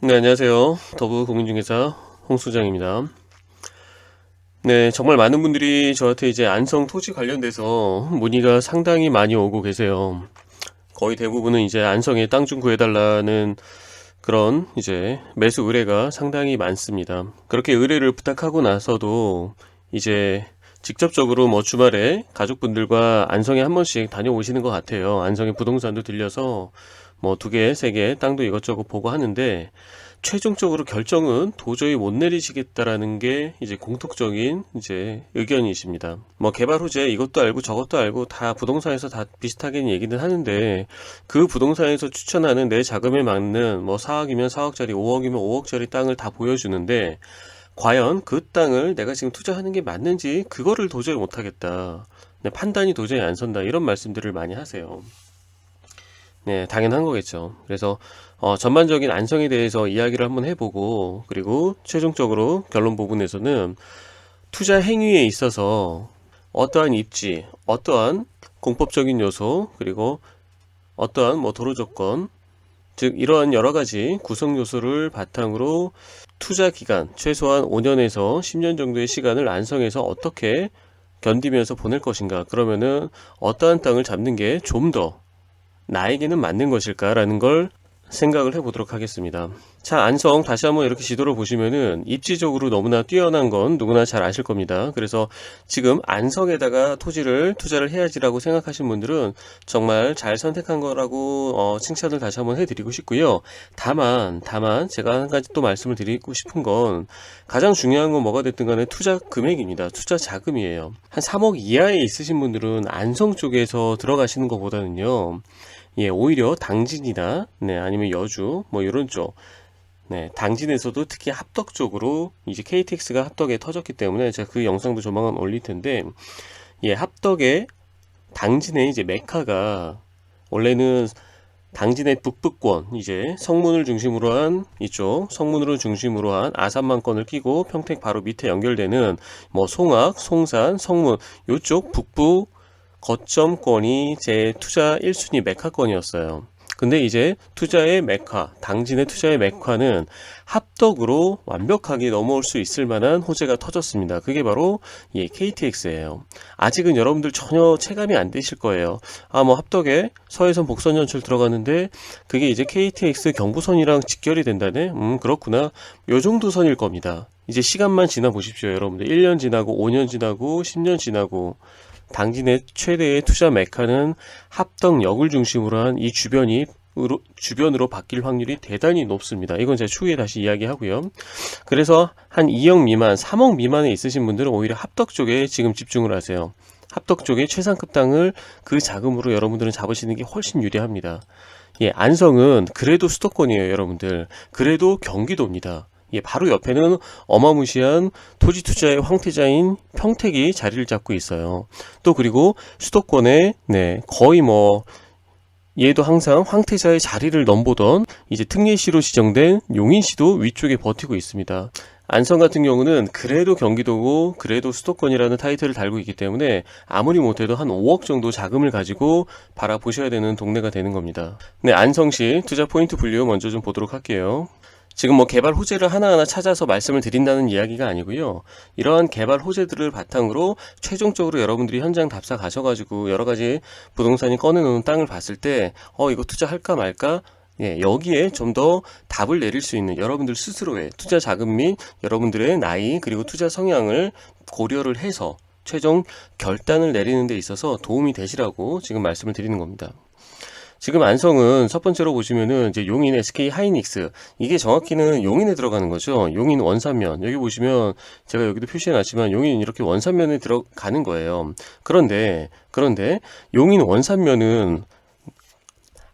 네, 안녕하세요. 더부국민중개사 홍수장입니다. 네, 정말 많은 분들이 저한테 이제 안성 토지 관련돼서 문의가 상당히 많이 오고 계세요. 거의 대부분은 이제 안성에 땅 좀 구해달라는 그런 이제 매수 의뢰가 상당히 많습니다. 그렇게 의뢰를 부탁하고 나서도 이제 직접적으로 뭐 주말에 가족분들과 안성에 한 번씩 다녀오시는 것 같아요. 안성에 부동산도 들려서 뭐 2개, 3개 땅도 이것저것 보고 하는데 최종적으로 결정은 도저히 못 내리시겠다라는 게 이제 공통적인 이제 의견이십니다. 뭐 개발 호재 이것도 알고 저것도 알고 다 부동산에서 다 비슷하게 얘기는 하는데 그 부동산에서 추천하는 내 자금에 맞는 뭐 4억이면 4억짜리, 5억이면 5억짜리 땅을 다 보여주는데 과연 그 땅을 내가 지금 투자하는 게 맞는지 그거를 도저히 못하겠다. 네, 판단이 도저히 안 선다. 이런 말씀들을 많이 하세요. 네, 당연한 거겠죠. 그래서 전반적인 안성에 대해서 이야기를 한번 해보고 그리고 최종적으로 결론 부분에서는 투자 행위에 있어서 어떠한 입지, 어떠한 공법적인 요소 그리고 어떠한 뭐 도로 조건 즉 이러한 여러 가지 구성 요소를 바탕으로 투자 기간 최소한 5년에서 10년 정도의 시간을 안성에서 어떻게 견디면서 보낼 것인가 그러면은 어떠한 땅을 잡는 게 좀 더 나에게는 맞는 것일까라는 걸 생각을 해보도록 하겠습니다. 자, 안성 다시 한번 이렇게 지도를 보시면은 입지적으로 너무나 뛰어난 건 누구나 잘 아실 겁니다. 그래서 지금 안성에다가 토지를 투자를 해야지라고 생각하신 분들은 정말 잘 선택한 거라고 칭찬을 다시 한번 해드리고 싶고요. 다만 제가 한 가지 또 말씀을 드리고 싶은 건 가장 중요한 건 뭐가 됐든 간에 투자 금액입니다. 투자 자금이에요. 한 3억 이하에 있으신 분들은 안성 쪽에서 들어가시는 것보다는요. 예, 오히려 당진이나 네, 아니면 여주 뭐 이런 쪽 네, 당진에서도 특히 합덕 쪽으로 이제 KTX가 합덕에 터졌기 때문에 제가 그 영상도 조만간 올릴 텐데 예, 합덕에 당진의 이제 메카가 원래는 당진의 북부권 이제 성문을 중심으로 한 이쪽 성문으로 중심으로 한 아산만권을 끼고 평택 바로 밑에 연결되는 뭐 송악, 송산, 성문 요쪽 북부 거점권이 제 투자 1순위 메카권이었어요. 근데 이제 투자의 메카, 당진의 투자의 메카는 합덕으로 완벽하게 넘어올 수 있을 만한 호재가 터졌습니다. 그게 바로 예, KTX예요. 아직은 여러분들 전혀 체감이 안 되실 거예요. 아, 뭐 합덕에 서해선 복선 연출 들어갔는데 그게 이제 KTX 경부선이랑 직결이 된다네? 그렇구나. 요 정도 선일 겁니다. 이제 시간만 지나 보십시오, 여러분들. 1년 지나고 5년 지나고 10년 지나고 당진의 최대의 투자 메카는 합덕역을 중심으로 한 이 주변으로 바뀔 확률이 대단히 높습니다. 이건 제가 추후에 다시 이야기하고요. 그래서 한 2억 미만, 3억 미만에 있으신 분들은 오히려 합덕 쪽에 지금 집중을 하세요. 합덕 쪽에 최상급 땅을 그 자금으로 여러분들은 잡으시는 게 훨씬 유리합니다. 예, 안성은 그래도 수도권이에요, 여러분들. 그래도 경기도입니다. 예, 바로 옆에는 어마무시한 토지 투자의 황태자인 평택이 자리를 잡고 있어요. 또 그리고 수도권에 네, 거의 뭐 얘도 항상 황태자의 자리를 넘보던 이제 특례시로 지정된 용인시도 위쪽에 버티고 있습니다. 안성 같은 경우는 그래도 경기도고 그래도 수도권이라는 타이틀을 달고 있기 때문에 아무리 못해도 한 5억 정도 자금을 가지고 바라보셔야 되는 동네가 되는 겁니다. 네, 안성시 투자 포인트 분류 먼저 좀 보도록 할게요. 지금 뭐 개발 호재를 하나하나 찾아서 말씀을 드린다는 이야기가 아니고요. 이러한 개발 호재들을 바탕으로 최종적으로 여러분들이 현장 답사 가셔가지고 여러 가지 부동산이 꺼내놓은 땅을 봤을 때 이거 투자할까 말까? 예, 여기에 좀 더 답을 내릴 수 있는 여러분들 스스로의 투자 자금 및 여러분들의 나이 그리고 투자 성향을 고려를 해서 최종 결단을 내리는 데 있어서 도움이 되시라고 지금 말씀을 드리는 겁니다. 지금 안성은 첫 번째로 보시면은 이제 용인 SK 하이닉스 이게 정확히는 용인에 들어가는 거죠. 용인 원산면 여기 보시면 제가 여기도 표시해 놨지만 용인 이렇게 원산면에 들어가는 거예요. 그런데 용인 원산면은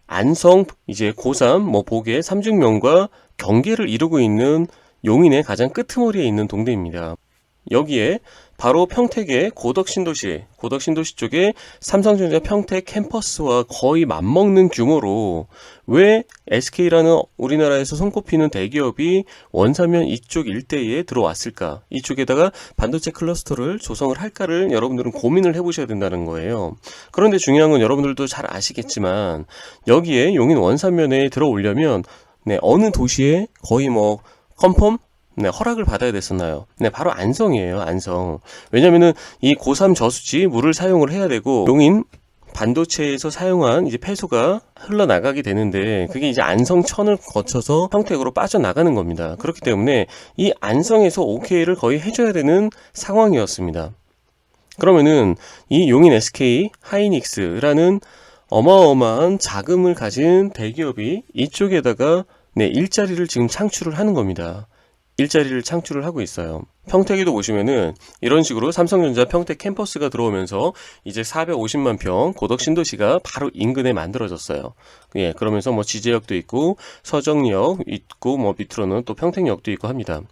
안성 이제 고3 뭐 보계 삼중면과 경계를 이루고 있는 용인의 가장 끄트머리에 있는 동네입니다. 여기에 바로 평택의 고덕신도시 쪽에 삼성전자 평택 캠퍼스와 거의 맞먹는 규모로 왜 SK라는 우리나라에서 손꼽히는 대기업이 원산면 이쪽 일대에 들어왔을까? 이쪽에다가 반도체 클러스터를 조성을 할까를 여러분들은 고민을 해보셔야 된다는 거예요. 그런데 중요한 건 여러분들도 잘 아시겠지만 여기에 용인 원산면에 들어오려면 네, 어느 도시에 거의 뭐 컨펌 네, 허락을 받아야 됐었나요? 네, 바로 안성이에요, 안성. 왜냐면은 이 고3 저수지 물을 사용을 해야 되고, 용인 반도체에서 사용한 이제 폐수가 흘러나가게 되는데, 그게 이제 안성천을 거쳐서 평택으로 빠져나가는 겁니다. 그렇기 때문에 이 안성에서 OK를 거의 해줘야 되는 상황이었습니다. 그러면은 이 용인 SK 하이닉스라는 어마어마한 자금을 가진 대기업이 이쪽에다가 네, 일자리를 지금 창출을 하는 겁니다. 일자리를 창출을 하고 있어요. 평택에도 보시면은 이런 식으로 삼성전자 평택 캠퍼스가 들어오면서 이제 450만 평 고덕 신도시가 바로 인근에 만들어졌어요. 예, 그러면서 뭐 지제역도 있고 서정역 있고 뭐 밑으로는 또 평택역도 있고 합니다.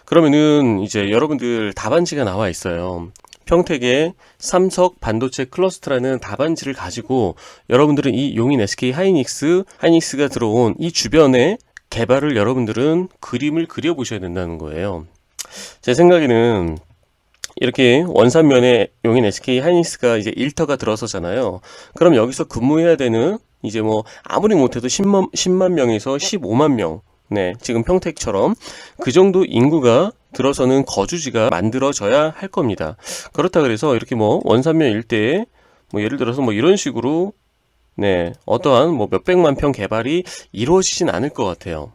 그러면은 이제 여러분들 답안지가 나와 있어요. 평택의 삼석 반도체 클러스터라는 답안지를 가지고 여러분들은 이 용인 SK 하이닉스가 들어온 이 주변에 개발을 여러분들은 그림을 그려보셔야 된다는 거예요. 제 생각에는 이렇게 원산면에 용인 SK 하이닉스가 이제 일터가 들어서잖아요. 그럼 여기서 근무해야 되는 이제 뭐 아무리 못해도 10만 명에서 15만 명. 네, 지금 평택처럼 그 정도 인구가 들어서는 거주지가 만들어져야 할 겁니다. 그렇다 그래서 이렇게 뭐 원산면 일대에 뭐 예를 들어서 뭐 이런 식으로 네, 어떠한 뭐 몇백만 평 개발이 이루어지진 않을 것 같아요.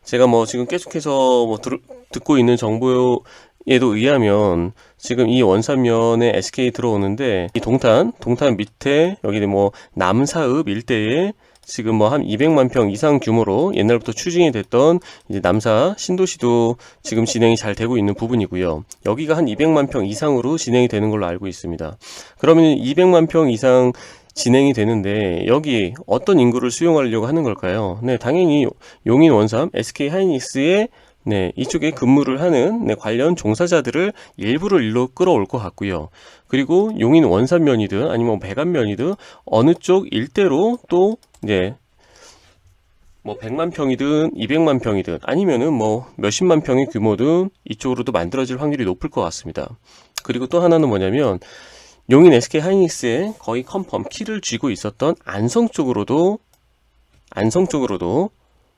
제가 뭐 지금 계속해서 뭐 듣고 있는 정보에도 의하면 지금 이 원산면에 SK 들어오는데 이 동탄 밑에 여기 뭐 남사읍 일대에 지금 뭐 한 200만 평 이상 규모로 옛날부터 추진이 됐던 이제 남사 신도시도 지금 진행이 잘 되고 있는 부분이고요. 여기가 한 200만 평 이상으로 진행이 되는 걸로 알고 있습니다. 그러면 200만 평 이상 진행이 되는데 여기 어떤 인구를 수용하려고 하는 걸까요? 네, 당연히 용인 원삼 SK 하이닉스의 네, 이쪽에 근무를 하는 네, 관련 종사자들을 일부를 일로 끌어올 것 같고요. 그리고 용인 원산면이든 아니면 백안면이든 어느 쪽 일대로 또 이제 뭐 100만 평이든 200만 평이든 아니면은 뭐 몇십만 평의 규모든 이쪽으로도 만들어질 확률이 높을 것 같습니다. 그리고 또 하나는 뭐냐면 용인 SK 하이닉스의 거의 컨펌 키를 쥐고 있었던 안성 쪽으로도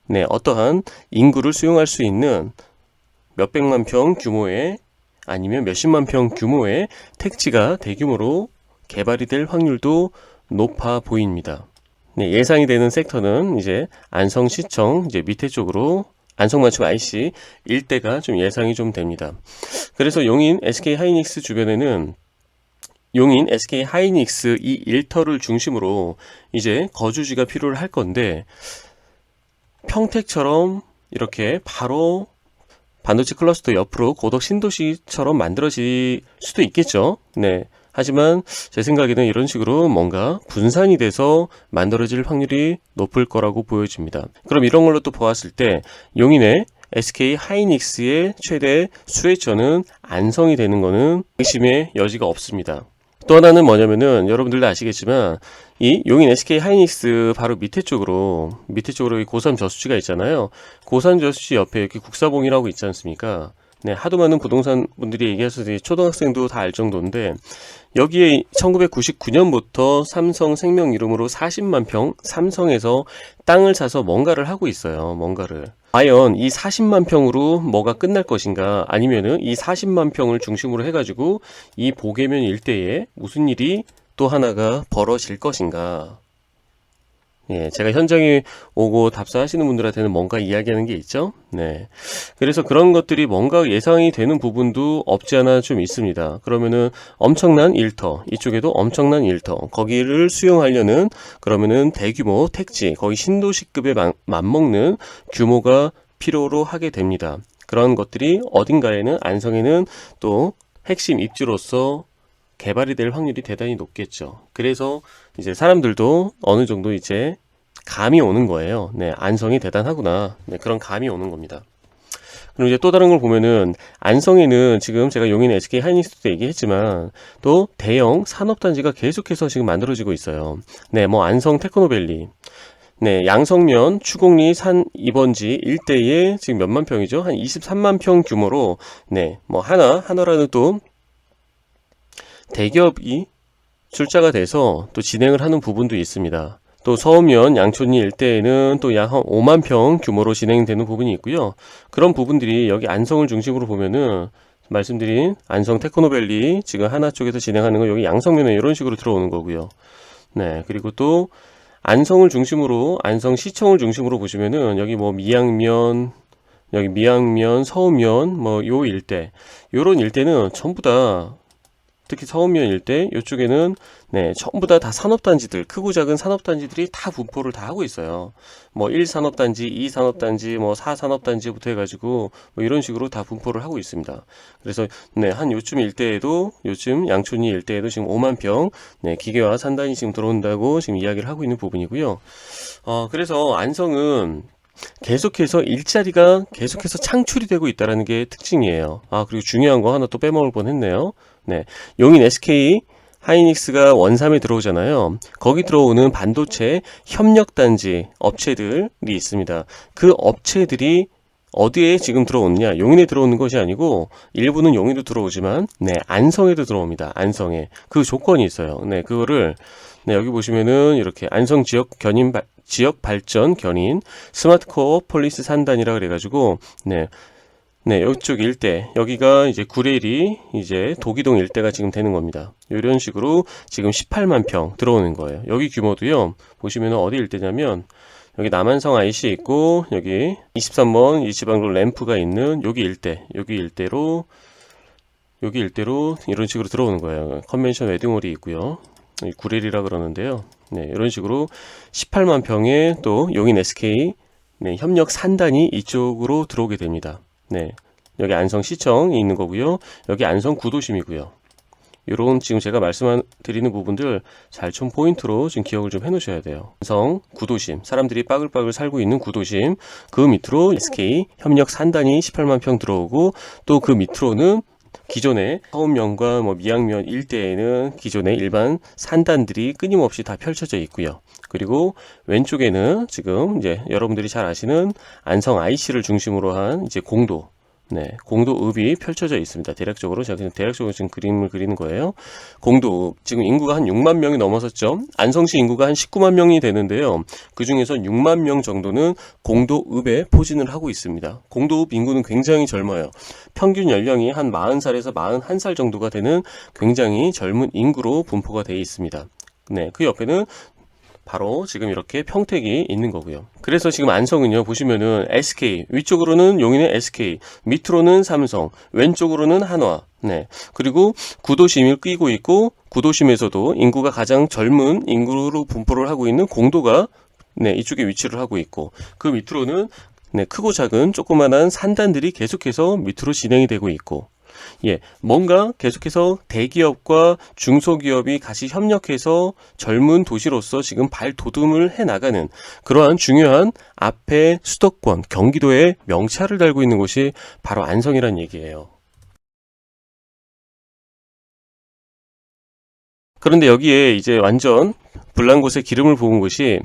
네, 어떠한 인구를 수용할 수 있는 몇백만 평 규모의 아니면 몇십만 평 규모의 택지가 대규모로 개발이 될 확률도 높아 보입니다. 네, 예상이 되는 섹터는 이제 안성시청 이제 밑에 쪽으로 안성맞춤 IC 일대가 좀 예상이 좀 됩니다. 그래서 용인 SK 하이닉스 주변에는 용인 SK 하이닉스 이 일터를 중심으로 이제 거주지가 필요를 할 건데 평택처럼 이렇게 바로 반도체 클러스터 옆으로 고덕 신도시처럼 만들어질 수도 있겠죠. 네. 하지만 제 생각에는 이런 식으로 뭔가 분산이 돼서 만들어질 확률이 높을 거라고 보여집니다. 그럼 이런 걸로 또 보았을 때 용인의 SK 하이닉스의 최대 수혜처는 안성이 되는 거는 의심의 여지가 없습니다. 또 하나는 뭐냐면은 여러분들도 아시겠지만 이 용인 SK 하이닉스 바로 밑에 쪽으로 고3 저수지가 있잖아요. 고3 저수지 옆에 이렇게 국사봉이라고 있지 않습니까? 네, 하도 많은 부동산 분들이 얘기해서 초등학생도 다 알 정도인데 여기에 1999년부터 삼성생명 이름으로 40만 평 삼성에서 땅을 사서 뭔가를 하고 있어요. 과연 이 40만 평으로 뭐가 끝날 것인가 아니면은 이 40만 평을 중심으로 해가지고 이 보계면 일대에 무슨 일이 또 하나가 벌어질 것인가. 예, 제가 현장에 오고 답사하시는 분들한테는 뭔가 이야기하는 게 있죠. 네. 그래서 그런 것들이 뭔가 예상이 되는 부분도 없지 않아 좀 있습니다. 그러면은 엄청난 일터, 이쪽에도 엄청난 일터, 거기를 수용하려는 그러면은 대규모 택지, 거의 신도시급에 맞먹는 규모가 필요로 하게 됩니다. 그런 것들이 어딘가에는 안성에는 또 핵심 입지로서 개발이 될 확률이 대단히 높겠죠. 그래서 이제 사람들도 어느 정도 이제 감이 오는 거예요. 네, 안성이 대단하구나. 네, 그런 감이 오는 겁니다. 그럼 이제 또 다른 걸 보면은 안성에는 지금 제가 용인 SK 하이닉스도 얘기했지만 또 대형 산업단지가 계속해서 지금 만들어지고 있어요. 네, 뭐 안성 테크노밸리, 네, 양성면 추곡리 산 2번지 일대에 지금 몇만 평이죠? 한 23만 평 규모로 네, 뭐 하나라는 또 대기업이 출자가 돼서 또 진행을 하는 부분도 있습니다. 또 서우면 양촌리 일대에는 또 약 한 5만 평 규모로 진행되는 부분이 있고요. 그런 부분들이 여기 안성을 중심으로 보면은 말씀드린 안성 테크노밸리 지금 하나 쪽에서 진행하는 거 여기 양성면에 이런 식으로 들어오는 거고요. 네, 그리고 또 안성을 중심으로 안성시청을 중심으로 보시면은 여기 뭐 미양면 여기 미양면 서우면 뭐 요 일대 요런 일대는 전부 다 특히 서우면 일대 이쪽에는 네 전부 다 산업단지들 크고 작은 산업단지들이 다 분포를 다 하고 있어요. 뭐 1산업단지 2산업단지 뭐 4산업단지부터 해가지고 뭐 이런 식으로 다 분포를 하고 있습니다. 그래서 네 한 요쯤 일대에도 요즘 양촌리 일대에도 지금 5만 평 네 기계화 산단이 지금 들어온다고 지금 이야기를 하고 있는 부분이고요. 그래서 안성은 계속해서 일자리가 계속해서 창출이 되고 있다는 게 특징이에요. 그리고 중요한 거 하나 또 빼먹을 뻔했네요. 네, 용인 SK 하이닉스가 원삼에 들어오잖아요. 거기 들어오는 반도체 협력단지 업체들이 있습니다. 그 업체들이 어디에 지금 들어오느냐? 용인에 들어오는 것이 아니고 일부는 용인도 들어오지만 네, 안성에도 들어옵니다. 안성에. 그 조건이 있어요. 네, 그거를 네, 여기 보시면은 이렇게 안성 지역 발전 견인 스마트코어 폴리스 산단이라 그래가지고 네, 이쪽 일대, 여기가 이제 구례리, 이제 도기동 일대가 지금 되는 겁니다. 이런 식으로 지금 18만 평 들어오는 거예요. 여기 규모도요, 보시면 어디 일대냐면, 여기 남한성 IC 있고, 여기 23번 이 지방로 램프가 있는 여기 일대로 이런 식으로 들어오는 거예요. 컨벤션 웨딩홀이 있고요. 여기 구례리라 그러는데요. 네, 이런 식으로 18만 평에 또 용인 SK 네, 협력 산단이 이쪽으로 들어오게 됩니다. 네, 여기 안성시청이 있는 거고요. 여기 안성 구도심이고요. 요런 지금 제가 말씀드리는 부분들 잘 좀 포인트로 지금 기억을 좀 해놓으셔야 돼요. 안성 구도심, 사람들이 빠글빠글 살고 있는 구도심, 그 밑으로 SK 협력 산단이 18만 평 들어오고 또 그 밑으로는 기존의 서운면과 뭐 미양면 일대에는 기존의 일반 산단들이 끊임없이 다 펼쳐져 있고요. 그리고 왼쪽에는 지금 이제 여러분들이 잘 아시는 안성 IC를 중심으로 한 이제 공도읍이 펼쳐져 있습니다. 대략적으로 제가 그냥 대략적으로 지금 그림을 그리는 거예요. 공도읍 지금 인구가 한 6만 명이 넘어섰죠. 안성시 인구가 한 19만 명이 되는데요. 그 중에서 6만 명 정도는 공도읍에 포진을 하고 있습니다. 공도읍 인구는 굉장히 젊어요. 평균 연령이 한 40살에서 41살 정도가 되는 굉장히 젊은 인구로 분포가 되어 있습니다. 네, 그 옆에는 바로 지금 이렇게 평택이 있는 거고요. 그래서 지금 안성은요, 보시면은 SK, 위쪽으로는 용인의 SK, 밑으로는 삼성, 왼쪽으로는 한화, 네. 그리고 구도심을 끼고 있고, 구도심에서도 인구가 가장 젊은 인구로 분포를 하고 있는 공도가 네, 이쪽에 위치를 하고 있고, 그 밑으로는 네, 크고 작은 조그만한 산단들이 계속해서 밑으로 진행이 되고 있고, 예, 뭔가 계속해서 대기업과 중소기업이 같이 협력해서 젊은 도시로서 지금 발돋움을 해나가는 그러한 중요한 앞에 수도권, 경기도의 명찰을 달고 있는 곳이 바로 안성이란 얘기예요. 그런데 여기에 이제 완전 불난 곳에 기름을 부은 곳이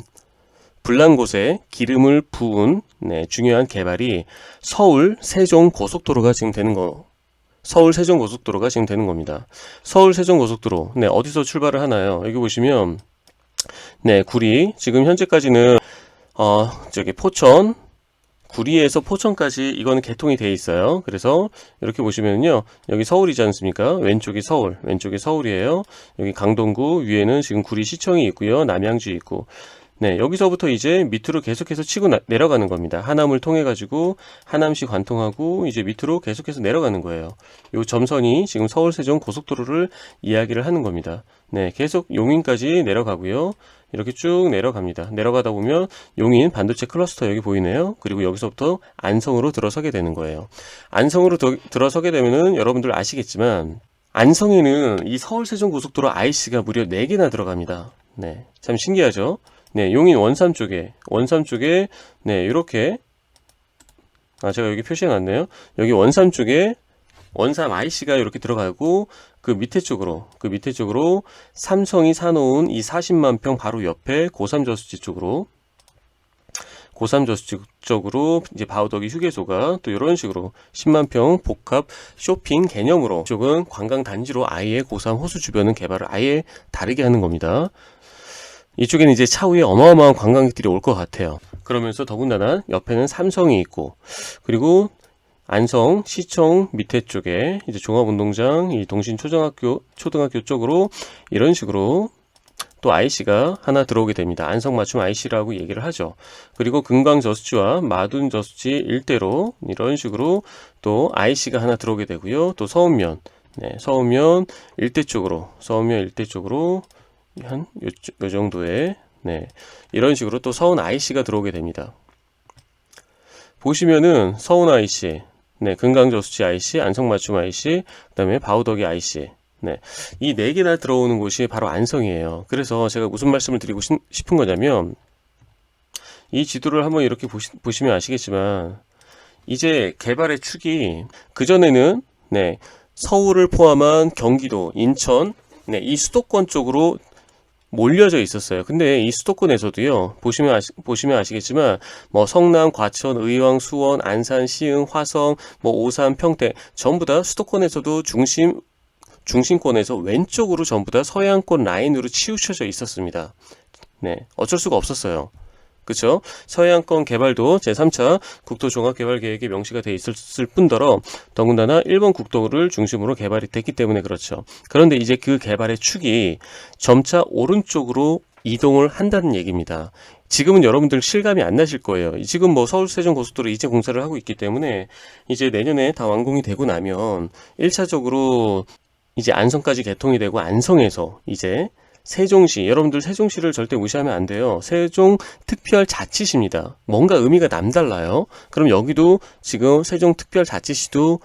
불난 곳에 기름을 부은 네, 중요한 개발이 서울 세종 고속도로가 지금 되는 거. 서울 세종고속도로가 지금 되는 겁니다. 서울 세종고속도로 네 어디서 출발을 하나요? 여기 보시면 네 구리 지금 현재까지는 저기 포천 구리에서 포천까지 이거는 개통이 돼 있어요. 그래서 이렇게 보시면요 여기 서울이지 않습니까? 왼쪽이 서울이에요. 여기 강동구 위에는 지금 구리시청이 있고요. 남양주 있고 네, 여기서부터 이제 밑으로 계속해서 치고 내려가는 겁니다. 하남을 통해 가지고 하남시 관통하고 이제 밑으로 계속해서 내려가는 거예요. 요 점선이 지금 서울 세종 고속도로를 이야기를 하는 겁니다. 네, 계속 용인까지 내려가고요. 이렇게 쭉 내려갑니다. 내려가다 보면 용인 반도체 클러스터 여기 보이네요. 그리고 여기서부터 안성으로 들어서게 되는 거예요. 안성으로 들어서게 되면은 여러분들 아시겠지만 안성에는 이 서울 세종 고속도로 IC가 무려 4개나 들어갑니다. 네, 참 신기하죠? 네, 용인 원삼 쪽에, 네, 이렇게, 제가 여기 표시해 놨네요. 여기 원삼 쪽에, 원삼 IC가 이렇게 들어가고, 그 밑에 쪽으로, 삼성이 사놓은 이 40만 평 바로 옆에 고삼저수지 쪽으로, 이제 바우더기 휴게소가 또 이런 식으로 10만 평 복합 쇼핑 개념으로, 이쪽은 관광단지로 아예 고삼 호수 주변은 개발을 아예 다르게 하는 겁니다. 이쪽에는 이제 차후에 어마어마한 관광객들이 올 것 같아요. 그러면서 더군다나 옆에는 삼성이 있고, 그리고 안성 시청 밑에 쪽에 이제 종합운동장, 이 동신초등학교 초등학교 쪽으로 이런 식으로 또 IC가 하나 들어오게 됩니다. 안성맞춤 IC라고 얘기를 하죠. 그리고 금강저수지와 마둔저수지 일대로 이런 식으로 또 IC가 하나 들어오게 되고요. 또 서운면, 서운면 일대 쪽으로, 한 요 정도의, 이런 식으로 또 서운 IC가 들어오게 됩니다. 보시면은 서운 IC, 금강저수지 IC, 안성맞춤 IC, 그 다음에 바우더기 IC, 이 네 개나 들어오는 곳이 바로 안성이에요. 그래서 제가 무슨 말씀을 드리고 싶은 거냐면, 이 지도를 한번 이렇게 보시면 아시겠지만, 이제 개발의 축이 그전에는 서울을 포함한 경기도, 인천, 이 수도권 쪽으로 몰려져 있었어요. 근데 이 수도권에서도요, 보시면 아시겠지만, 뭐 성남, 과천, 의왕, 수원, 안산, 시흥, 화성, 뭐 오산, 평택 전부 다 수도권에서도 중심권에서 왼쪽으로 전부 다 서해안권 라인으로 치우쳐져 있었습니다. 어쩔 수가 없었어요. 그쵸? 서해안권 개발도 제3차 국토종합개발계획에 명시가 돼 있었을 뿐더러 더군다나 일본 국도를 중심으로 개발이 됐기 때문에 그렇죠. 그런데 이제 그 개발의 축이 점차 오른쪽으로 이동을 한다는 얘기입니다. 지금은 여러분들 실감이 안 나실 거예요. 지금 뭐 서울 세종 고속도로 이제 공사를 하고 있기 때문에 이제 내년에 다 완공이 되고 나면 1차적으로 이제 안성까지 개통이 되고 안성에서 이제 세종시, 여러분들 세종시를 절대 무시하면 안 돼요. 세종특별자치시입니다. 뭔가 의미가 남달라요. 그럼 여기도 지금 세종특별자치시도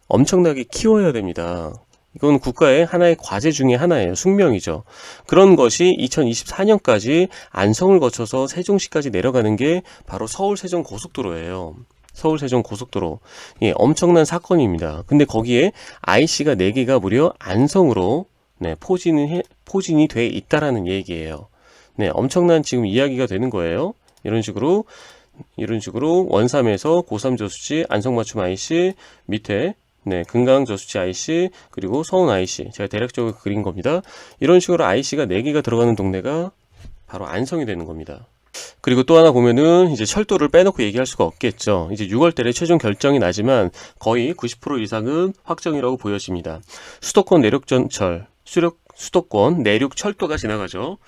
엄청나게 키워야 됩니다. 이건 국가의 하나의 과제 중에 하나예요. 숙명이죠. 그런 것이 2024년까지 안성을 거쳐서 세종시까지 내려가는 게 바로 서울-세종-고속도로예요. 서울-세종-고속도로. 예, 엄청난 사건입니다. 근데 거기에 IC가 4개가 무려 안성으로 포진이 돼 있다라는 얘기예요. 엄청난 지금 이야기가 되는 거예요. 이런 식으로 원삼에서 고삼저수지, 안성맞춤 IC, 밑에 금강저수지 IC, 그리고 서운 IC, 제가 대략적으로 그린 겁니다. 이런 식으로 IC가 4개가 들어가는 동네가 바로 안성이 되는 겁니다. 그리고 또 하나 보면은 이제 철도를 빼놓고 얘기할 수가 없겠죠. 이제 6월달에 최종 결정이 나지만 거의 90% 이상은 확정이라고 보여집니다. 수도권 내륙전철, 수도권 내륙 철도가 지나가죠.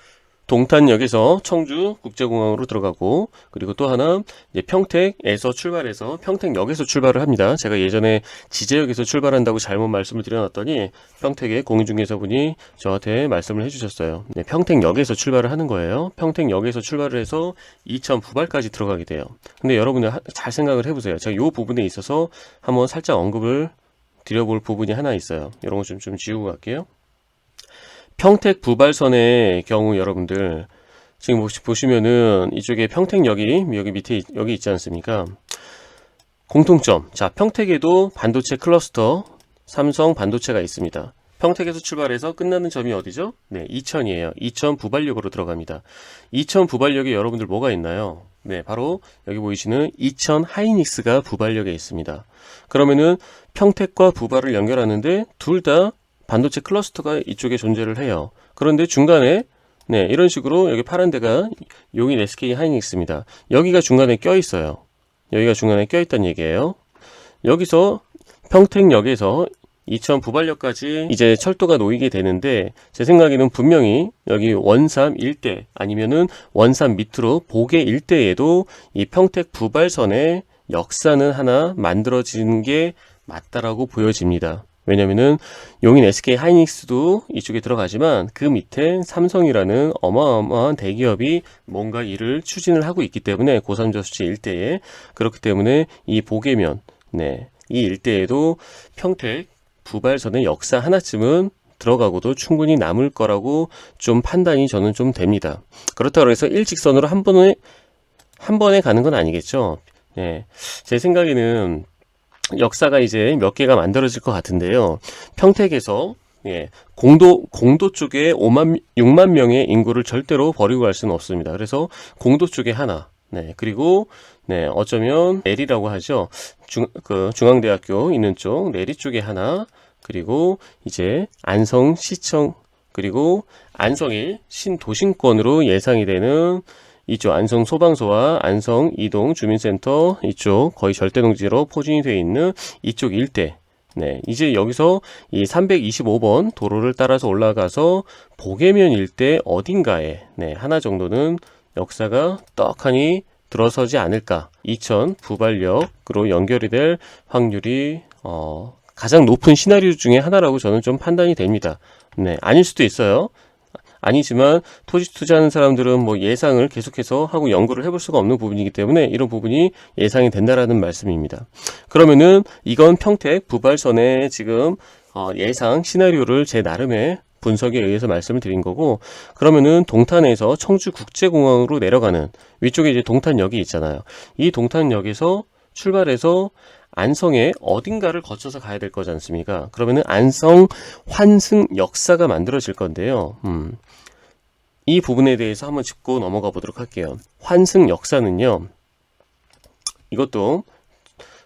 동탄역에서 청주국제공항으로 들어가고, 그리고 또 하나 이제 평택에서 출발해서 평택역에서 출발을 합니다. 제가 예전에 지제역에서 출발한다고 잘못 말씀을 드려놨더니 평택의 공인중개사분이 저한테 말씀을 해주셨어요. 평택역에서 출발을 하는 거예요. 평택역에서 출발을 해서 이천 부발까지 들어가게 돼요. 근데 여러분들 잘 생각을 해보세요. 제가 이 부분에 있어서 한번 살짝 언급을 드려볼 부분이 하나 있어요. 이런 거 좀 지우고 갈게요. 평택 부발선의 경우 여러분들 지금 보시면은 이쪽에 평택역이 여기 밑에 여기 있지 않습니까? 공통점. 자, 평택에도 반도체 클러스터 삼성 반도체가 있습니다. 평택에서 출발해서 끝나는 점이 어디죠? 이천이에요. 이천 부발역으로 들어갑니다. 이천 부발역에 여러분들 뭐가 있나요? 바로 여기 보이시는 이천 하이닉스가 부발역에 있습니다. 그러면은 평택과 부발을 연결하는데 둘 다 반도체 클러스터가 이쪽에 존재를 해요. 그런데 중간에 이런 식으로 여기 파란 데가 용인 SK 하이닉스입니다. 여기가 중간에 껴 있어요. 여기가 중간에 껴 있다는 얘기예요. 여기서 평택역에서 이천 부발역까지 이제 철도가 놓이게 되는데 제 생각에는 분명히 여기 원삼 일대 아니면은 원삼 밑으로 보계 일대에도 이 평택 부발선의 역사는 하나 만들어지는 게 맞다라고 보여집니다. 왜냐면은 용인 SK 하이닉스도 이쪽에 들어가지만 그 밑에 삼성이라는 어마어마한 대기업이 뭔가 일을 추진을 하고 있기 때문에 고삼저수지 일대에 그렇기 때문에 이 보계면 이 일대에도 평택 부발선의 역사 하나쯤은 들어가고도 충분히 남을 거라고 좀 판단이 저는 좀 됩니다. 그렇다고 해서 일직선으로 한 번에 가는 건 아니겠죠. 제 생각에는 역사가 이제 몇 개가 만들어질 것 같은데요. 평택에서 공도 쪽에 6만 명의 인구를 절대로 버리고 갈 수는 없습니다. 그래서 공도 쪽에 하나, 그리고 어쩌면 내리라고 하죠. 중앙대학교 있는 쪽 내리 쪽에 하나, 그리고 이제 안성시청 그리고 안성일 신도심권으로 예상이 되는 이쪽 안성 소방서와 안성 이동 주민센터 이쪽 거의 절대농지로 포진이 되어 있는 이쪽 일대. 네, 이제 여기서 이 325번 도로를 따라서 올라가서 보계면 일대 어딘가에 네, 하나 정도는 역사가 떡하니 들어서지 않을까. 이천 부발역으로 연결이 될 확률이 가장 높은 시나리오 중에 하나라고 저는 좀 판단이 됩니다. 네, 아닐 수도 있어요. 아니지만 토지 투자하는 사람들은 뭐 예상을 계속해서 하고 연구를 해볼 수가 없는 부분이기 때문에 이런 부분이 예상이 된다라는 말씀입니다. 그러면은 이건 평택 부발선의 지금 예상 시나리오를 제 나름의 분석에 의해서 말씀을 드린 거고, 그러면은 동탄에서 청주국제공항으로 내려가는 위쪽에 이제 동탄역이 있잖아요. 이 동탄역에서 출발해서 안성의 어딘가를 거쳐서 가야 될 거지 않습니까? 그러면은 안성 환승 역사가 만들어질 건데요. 이 부분에 대해서 한번 짚고 넘어가 보도록 할게요. 환승 역사는요, 이것도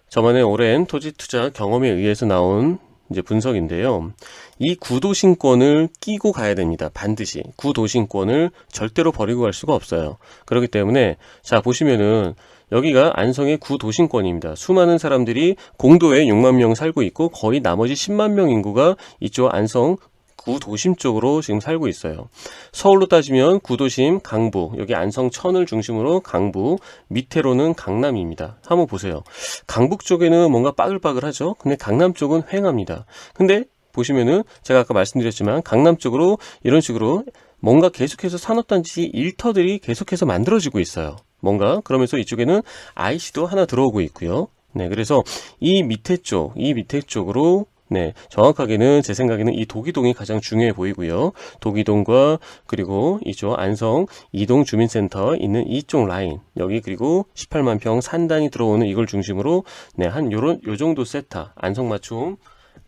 저만의 오랜 토지 투자 경험에 의해서 나온 이제 분석인데요. 이 구도심권을 끼고 가야 됩니다. 반드시 구도심권을 절대로 버리고 갈 수가 없어요. 그렇기 때문에 자 보시면은 여기가 안성의 구도심권입니다. 수많은 사람들이 공도에 6만 명 살고 있고 거의 나머지 10만 명 인구가 이쪽 안성 구도심 쪽으로 지금 살고 있어요. 서울로 따지면 구도심, 강부, 여기 안성천을 중심으로 강부, 밑으로는 강남입니다. 한번 보세요. 강북 쪽에는 뭔가 빠글빠글하죠. 근데 강남 쪽은 휑합니다. 근데 보시면은 제가 아까 말씀드렸지만 강남 쪽으로 이런 식으로 뭔가 계속해서 산업단지 일터들이 계속해서 만들어지고 있어요. 뭔가 그러면서 이쪽에는 IC도 하나 들어오고 있고요. 네, 그래서 이 밑에 쪽으로 네, 정확하게는 제 생각에는 이 도기동이 가장 중요해 보이고요. 도기동과 그리고 이쪽 안성 이동 주민센터 있는 이쪽 라인, 여기 그리고 18만 평 산단이 들어오는 이걸 중심으로 네, 한 요 정도 세타, 안성맞춤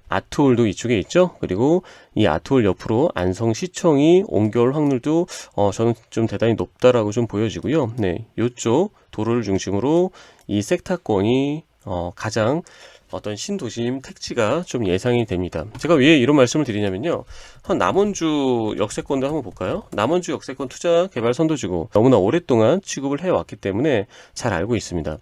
아트홀도 이쪽에 있죠. 그리고 이 아트홀 옆으로 안성시청이 옮겨올 확률도 저는 좀 대단히 높다라고 좀 보여지고요. 네, 요쪽 도로를 중심으로 이 섹타권이 가장 어떤 신도심 택지가 좀 예상이 됩니다. 제가 왜 이런 말씀을 드리냐면요. 남원주 역세권도 한번 볼까요? 남원주 역세권 투자 개발 선도지구 너무나 오랫동안 취급을 해왔기 때문에 잘 알고 있습니다.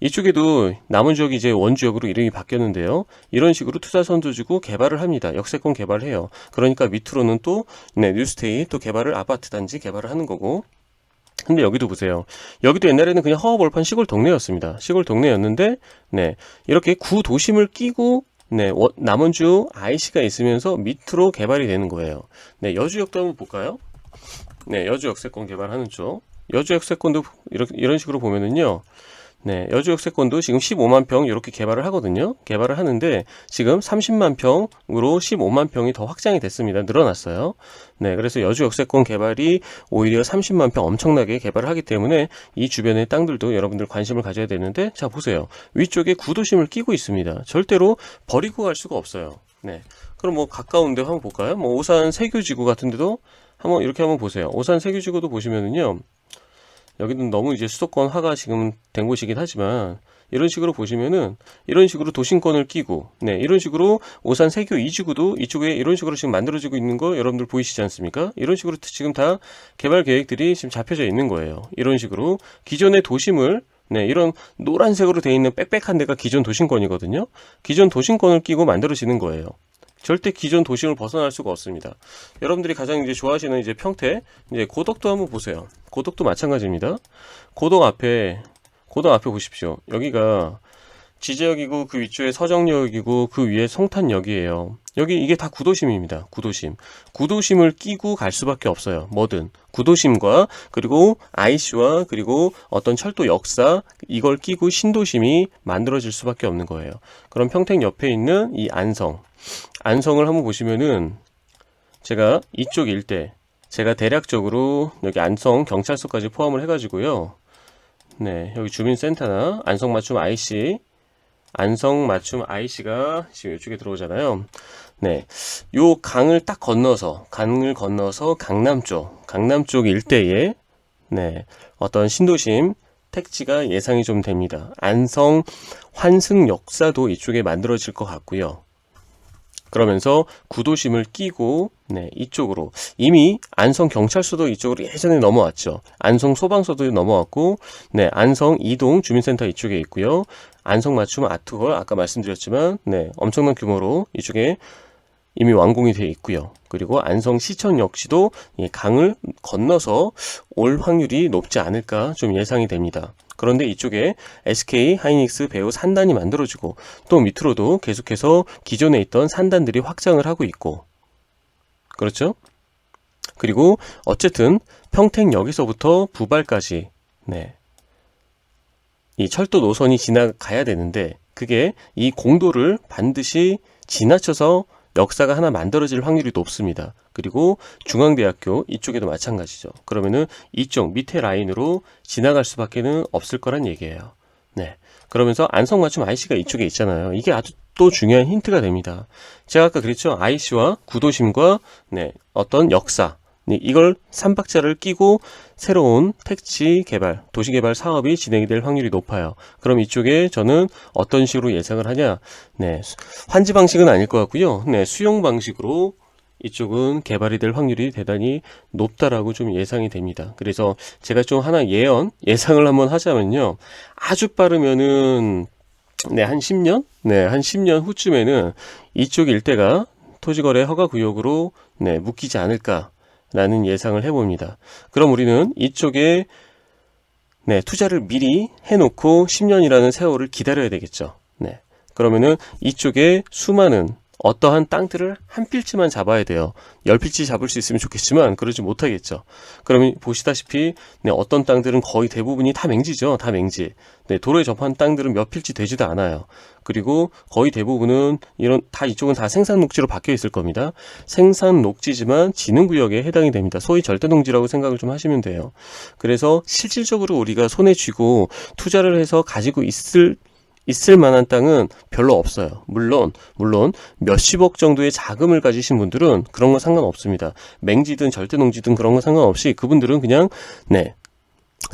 이쪽에도 남원지역이 이제 원주역으로 이름이 바뀌었는데요. 이런 식으로 투자 선도지구 개발을 합니다. 역세권 개발을 해요. 그러니까 밑으로는 또 뉴스테이 또 개발을 아파트 단지 개발을 하는 거고, 근데 여기도 보세요. 여기도 옛날에는 그냥 허허벌판 시골 동네였습니다. 시골 동네였는데, 네, 이렇게 구도심을 끼고, 네, 남원주 IC가 있으면서 밑으로 개발이 되는 거예요. 네, 여주역도 한번 볼까요? 네, 여주 역세권 개발하는 쪽. 여주 역세권도 이런 식으로 보면은요. 네, 여주 역세권도 지금 15만 평 이렇게 개발을 하거든요. 개발을 하는데 지금 30만 평으로 15만 평이 더 확장이 됐습니다. 늘어났어요. 네, 그래서 여주 역세권 개발이 오히려 30만 평 엄청나게 개발을 하기 때문에 이 주변의 땅들도 여러분들 관심을 가져야 되는데, 자 보세요. 위쪽에 구도심을 끼고 있습니다. 절대로 버리고 갈 수가 없어요. 네, 그럼 뭐 가까운데 한번 볼까요? 뭐 오산 세교지구 같은 데도 한번 이렇게 한번 보세요. 오산 세교지구도 보시면은요. 여기는 너무 이제 수도권화가 지금 된 곳이긴 하지만 이런 식으로 보시면은 이런 식으로 도심권을 끼고 네, 이런 식으로 오산 세교 2지구도 이쪽에 이런 식으로 지금 만들어지고 있는 거 여러분들 보이시지 않습니까? 이런 식으로 지금 다 개발 계획들이 지금 잡혀져 있는 거예요. 이런 식으로 기존의 도심을 네, 이런 노란색으로 되어 있는 빽빽한 데가 기존 도심권이거든요. 기존 도심권을 끼고 만들어지는 거예요. 절대 기존 도심을 벗어날 수가 없습니다. 여러분들이 가장 이제 좋아하시는 이제 평택, 이제 고덕도 한번 보세요. 고덕도 마찬가지입니다. 고덕 앞에 보십시오. 여기가 지제역이고 그 위쪽에 서정역이고 그 위에 송탄역이에요. 여기 이게 다 구도심입니다. 구도심을 끼고 갈 수밖에 없어요. 뭐든 구도심과 그리고 IC와 그리고 어떤 철도 역사 이걸 끼고 신도심이 만들어질 수밖에 없는 거예요. 그럼 평택 옆에 있는 이 안성을 한번 보시면은 제가 이쪽 일대 제가 대략적으로 여기 안성 경찰서까지 포함을 해가지고요. 네, 여기 주민센터나 안성 맞춤 IC가 지금 이쪽에 들어오잖아요. 네, 요 강을 건너서 강남 쪽 일대에 네, 어떤 신도심 택지가 예상이 좀 됩니다. 안성 환승 역사도 이쪽에 만들어질 것 같고요. 그러면서 구도심을 끼고 네, 이쪽으로 이미 안성 경찰서도 이쪽으로 예전에 넘어왔죠. 안성 소방서도 넘어왔고 네, 안성 이동 주민센터 이쪽에 있고요. 안성 맞춤 아트홀 아까 말씀드렸지만 네, 엄청난 규모로 이쪽에 이미 완공이 되어 있고요. 그리고 안성시청 역시도 강을 건너서 올 확률이 높지 않을까 좀 예상이 됩니다. 그런데 이쪽에 SK 하이닉스 배우 산단이 만들어지고 또 밑으로도 계속해서 기존에 있던 산단들이 확장을 하고 있고 그렇죠? 그리고 어쨌든 평택역에서부터 부발까지 네. 이 철도 노선이 지나가야 되는데 그게 이 공도를 반드시 지나쳐서 역사가 하나 만들어질 확률이 높습니다. 그리고 중앙대학교 이쪽에도 마찬가지죠. 그러면은 이쪽 밑에 라인으로 지나갈 수밖에는 없을 거란 얘기예요. 네. 그러면서 안성맞춤 IC가 이쪽에 있잖아요. 이게 아주 또 중요한 힌트가 됩니다. 제가 아까 그랬죠. IC와 구도심과 네, 어떤 역사 이걸 3박자를 끼고 새로운 택지 개발, 도시 개발 사업이 진행이 될 확률이 높아요. 그럼 이쪽에 저는 어떤 식으로 예상을 하냐? 네, 환지 방식은 아닐 것 같고요. 네, 수용 방식으로 이쪽은 개발이 될 확률이 대단히 높다라고 좀 예상이 됩니다. 그래서 제가 좀 하나 예상을 한번 하자면요. 아주 빠르면은 네, 한 10년? 네, 한 10년 후쯤에는 이쪽 일대가 토지거래 허가구역으로 네, 묶이지 않을까 라는 예상을 해봅니다. 그럼 우리는 이쪽에 네, 투자를 미리 해놓고 10년이라는 세월을 기다려야 되겠죠. 네, 그러면은 이쪽에 수많은 어떠한 땅들을 한 필지만 잡아야 돼요. 10필지 잡을 수 있으면 좋겠지만 그러지 못하겠죠. 그러면 보시다시피 네, 어떤 땅들은 거의 대부분이 다 맹지죠. 다 맹지. 네, 도로에 접한 땅들은 몇 필지 되지도 않아요. 그리고 거의 대부분은 이쪽은 다 생산 녹지로 바뀌어 있을 겁니다. 생산 녹지지만 지능구역에 해당이 됩니다. 소위 절대농지라고 생각을 좀 하시면 돼요. 그래서 실질적으로 우리가 손에 쥐고 투자를 해서 가지고 있을 만한 땅은 별로 없어요. 물론 몇십억 정도의 자금을 가지신 분들은 그런 건 상관없습니다. 맹지든 절대농지든 그런 건 상관없이 그분들은 그냥 네,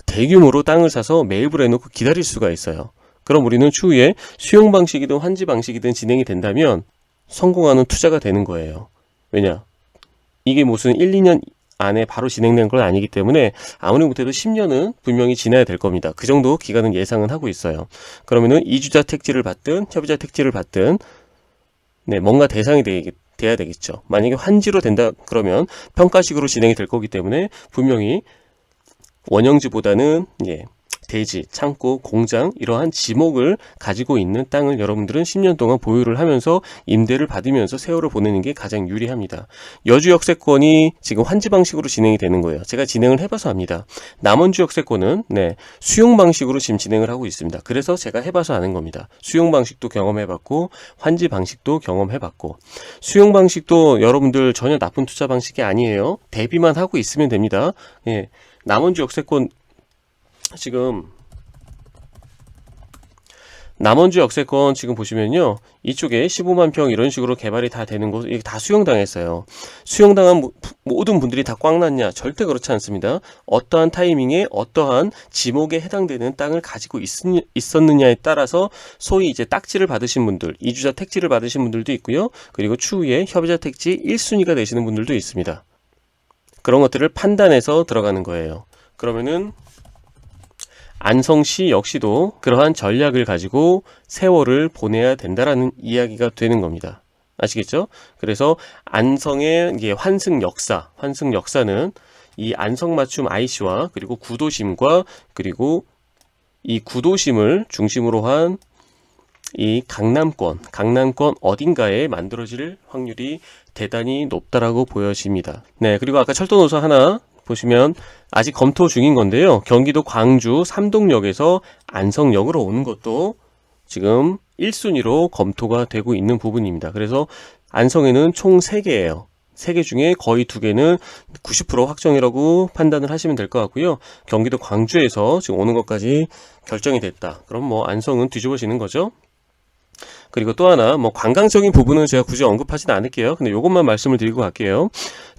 대규모로 땅을 사서 매입을 해놓고 기다릴 수가 있어요. 그럼 우리는 추후에 수용 방식이든 환지 방식이든 진행이 된다면 성공하는 투자가 되는 거예요. 왜냐? 이게 무슨 1, 2년 안에 바로 진행된 건 아니기 때문에 아무리 못해도 10년은 분명히 지나야 될 겁니다. 그 정도 기간은 예상은 하고 있어요. 그러면은 이주자 택지를 받든 협의자 택지를 받든 네, 뭔가 대상이 돼야 되겠죠. 만약에 환지로 된다 그러면 평가식으로 진행이 될 거기 때문에 분명히 원형지보다는 대지, 창고, 공장 이러한 지목을 가지고 있는 땅을 여러분들은 10년 동안 보유를 하면서 임대를 받으면서 세월을 보내는 게 가장 유리합니다. 여주 역세권이 지금 환지 방식으로 진행이 되는 거예요. 제가 진행을 해봐서 압니다. 남원주 역세권은 수용 방식으로 지금 진행을 하고 있습니다. 그래서 제가 해봐서 아는 겁니다. 수용 방식도 경험해봤고 환지 방식도 경험해봤고 수용 방식도 여러분들 전혀 나쁜 투자 방식이 아니에요. 대비만 하고 있으면 됩니다. 남원주 역세권 지금 남원주 역세권 지금 보시면요 이쪽에 15만 평 이런 식으로 개발이 다 되는 곳 이게 다 수용당했어요. 수용당한 모든 분들이 다 꽉 났냐? 절대 그렇지 않습니다. 어떠한 타이밍에 어떠한 지목에 해당되는 땅을 가지고 있었느냐에 따라서 소위 이제 딱지를 받으신 분들, 이주자 택지를 받으신 분들도 있고요. 그리고 추후에 협의자 택지 1순위가 되시는 분들도 있습니다. 그런 것들을 판단해서 들어가는 거예요. 그러면은 안성시 역시도 그러한 전략을 가지고 세월을 보내야 된다라는 이야기가 되는 겁니다. 아시겠죠? 그래서 안성의 환승 역사는 이 안성맞춤 IC와 그리고 구도심과 그리고 이 구도심을 중심으로 한 이 강남권 어딘가에 만들어질 확률이 대단히 높다라고 보여집니다. 네, 그리고 아까 철도 노선 하나 보시면 아직 검토 중인 건데요. 경기도 광주 삼동역에서 안성역으로 오는 것도 지금 1순위로 검토가 되고 있는 부분입니다. 그래서 안성에는 총 3개예요. 3개 중에 거의 2개는 90% 확정이라고 판단을 하시면 될 것 같고요. 경기도 광주에서 지금 오는 것까지 결정이 됐다. 그럼 뭐 안성은 뒤집어지는 거죠. 그리고 또 하나 관광적인 부분은 제가 굳이 언급하지는 않을게요. 근데 이것만 말씀을 드리고 갈게요.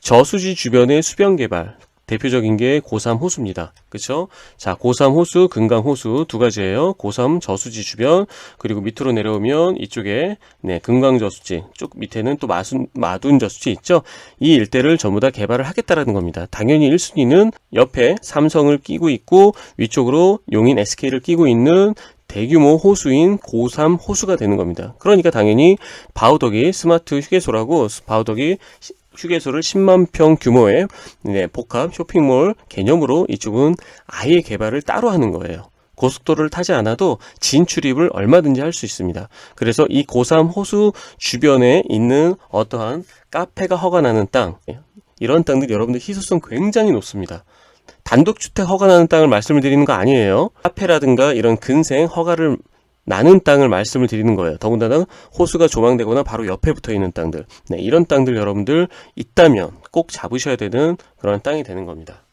저수지 주변의 수변 개발 대표적인 게 고삼 호수입니다. 그쵸? 자, 고삼 호수, 금강 호수 두 가지예요. 고삼 저수지 주변, 그리고 밑으로 내려오면 이쪽에 네, 금강 저수지, 쪽 밑에는 또 마둔 저수지 있죠? 이 일대를 전부 다 개발을 하겠다라는 겁니다. 당연히 1순위는 옆에 삼성을 끼고 있고 위쪽으로 용인 SK를 끼고 있는 대규모 호수인 고삼 호수가 되는 겁니다. 그러니까 당연히 바우더기 스마트 휴게소라고 바우더기 휴게소를 10만 평 규모의 네, 복합 쇼핑몰 개념으로 이쪽은 아예 개발을 따로 하는 거예요. 고속도로를 타지 않아도 진출입을 얼마든지 할 수 있습니다. 그래서 이 고삼 호수 주변에 있는 어떠한 카페가 허가 나는 땅, 이런 땅들 여러분들 희소성 굉장히 높습니다. 단독주택 허가 나는 땅을 말씀을 드리는 거 아니에요. 카페라든가 이런 근생 허가를 나는 땅을 말씀을 드리는 거예요. 더군다나 호수가 조망되거나 바로 옆에 붙어 있는 땅들. 네, 이런 땅들 여러분들 있다면 꼭 잡으셔야 되는 그런 땅이 되는 겁니다.